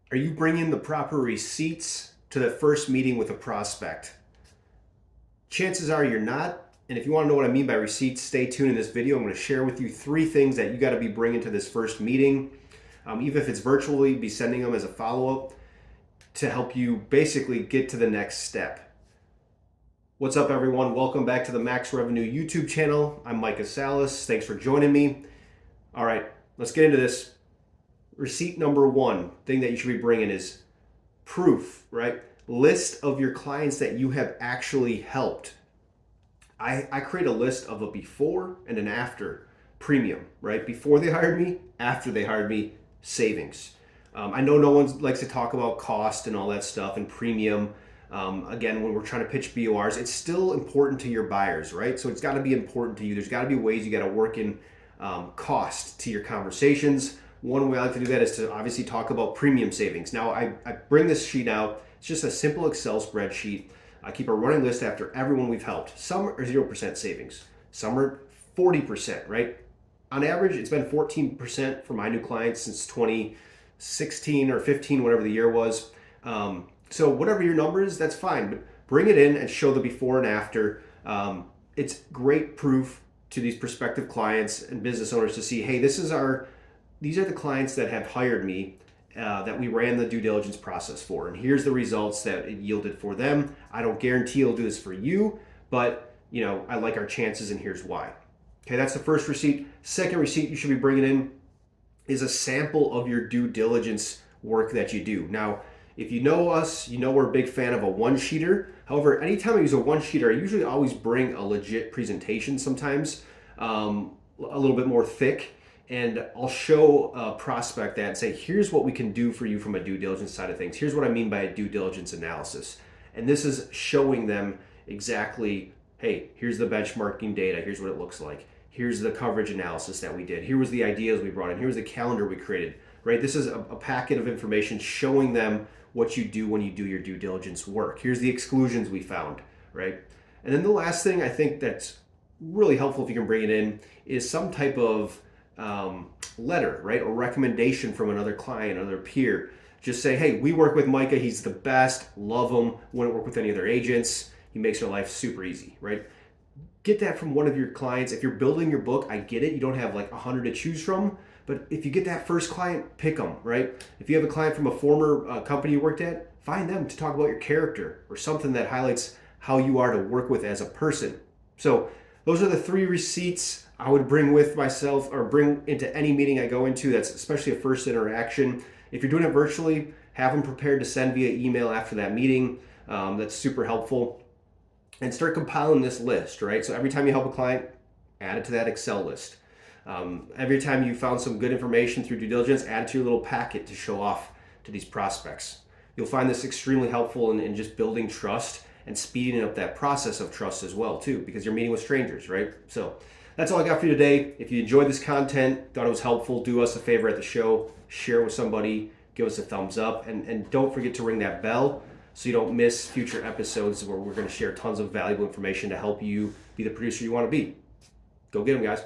Are you bringing the proper receipts to the first meeting with a prospect? Chances are you're not. And if you want to know what I mean by receipts, stay tuned in this video. I'm going to share with you 3 things that you got to be bringing to this first meeting. Even if it's virtually, be sending them as a follow-up to help you basically get to the next step. What's up, everyone? Welcome back to the Max Revenue YouTube channel. I'm Micah Salas. Thanks for joining me. All right, let's get into this. Receipt number 1 thing that you should be bringing is proof, right? List of your clients that you have actually helped. I create a list of a before and an after premium, right? Before they hired me, after they hired me, savings. I know no one likes to talk about cost and all that stuff and premium. Again, when we're trying to pitch BORs, it's still important to your buyers, right? So it's got to be important to you. There's got to be ways you got to work in cost to your conversations. One way I like to do that is to obviously talk about premium savings. Now, I bring this sheet out. It's just a simple Excel spreadsheet. I keep a running list after everyone we've helped. Some are 0% savings. Some are 40%, right? On average, it's been 14% for my new clients since 2016 or 15, whatever the year was. So whatever your number is, that's fine. But bring it in and show the before and after. It's great proof to these prospective clients and business owners to see, hey, these are the clients that have hired me, that we ran the due diligence process for. And here's the results that it yielded for them. I don't guarantee it'll do this for you, but I like our chances and here's why. Okay, that's the first receipt. Second receipt you should be bringing in is a sample of your due diligence work that you do. Now, if you know us, you know we're a big fan of a one-sheeter. However, anytime I use a one-sheeter, I usually always bring a legit presentation sometimes, a little bit more thick. And I'll show a prospect that and say, here's what we can do for you from a due diligence side of things. Here's what I mean by a due diligence analysis. And this is showing them exactly, hey, here's the benchmarking data. Here's what it looks like. Here's the coverage analysis that we did. Here was the ideas we brought in. Here's the calendar we created, right? This is a packet of information showing them what you do when you do your due diligence work. Here's the exclusions we found, right? And then the last thing I think that's really helpful if you can bring it in is some type of letter, right? Or recommendation from another client, another peer. Just say, hey, we work with Micah. He's the best. Love him. Wouldn't work with any other agents. He makes our life super easy, right? Get that from one of your clients. If you're building your book, I get it. You don't have like 100 to choose from. But if you get that first client, pick them, right? If you have a client from a former company you worked at, find them to talk about your character or something that highlights how you are to work with as a person. So those are the 3 receipts I would bring with myself or bring into any meeting I go into. That's especially a first interaction. If you're doing it virtually, have them prepared to send via email after that meeting. That's super helpful. And start compiling this list, right? So every time you help a client, add it to that Excel list. Every time you found some good information through due diligence, add it to your little packet to show off to these prospects. You'll find this extremely helpful in just building trust and speeding up that process of trust as well, too, because you're meeting with strangers, right? So that's all I got for you today. If you enjoyed this content, thought it was helpful, do us a favor at the show, share it with somebody, give us a thumbs up, and don't forget to ring that bell so you don't miss future episodes where we're going to share tons of valuable information to help you be the producer you want to be. Go get them, guys.